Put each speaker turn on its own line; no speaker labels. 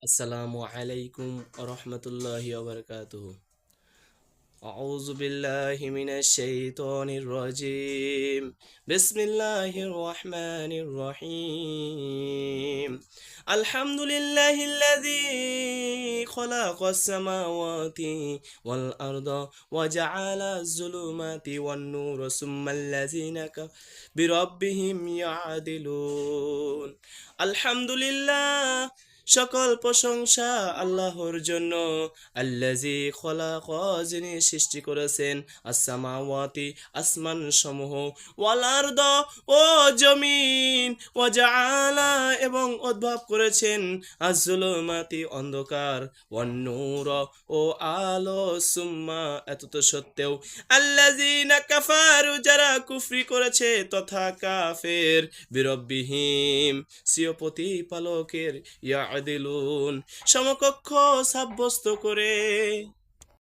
আসসালামু আলাইকুম রহমতুল্লাহি ওবরকাতুহু। আউযু বিল্লাহি মিনাশ শাইতানির রাজিম। বিসমিল্লাহির রহমানির রহিম। আলহামদুলিল্লাহিল্লাযী খালাকাস সামাওয়াতি ওয়াল আরদা ওয়া জাআলাজ যুলুমাতি ওয়ান নূর সুম্মাল্লাযীনা বিরাব্বিহিম ইয়াদিলুন। আলহামদুলিল্লাহ, সকল প্রশংসা আল্লাহর জন্য। আল্লাজি খলাকা, যিনি সৃষ্টি করেছেন, আসসামাওয়াতি, আসমান সমূহ, ওয়াল আরদ, ও জমিন, ওয়া জাআলা, এবং উদ্ভব করেছেন, আজ-জুলুমাতি, অন্ধকার, ওয়ান নূর, ও আলো, সুম্মা, এত তো সত্ত্বেও, আল্লাযীনা কাফারু, যারা কুফরি করেছে তথা কাফের, বিরব্বিহিম, স্বীয় প্রতিপালকের, ইয়াদিলুন, সমকক্ষ সাব্যস্ত করে।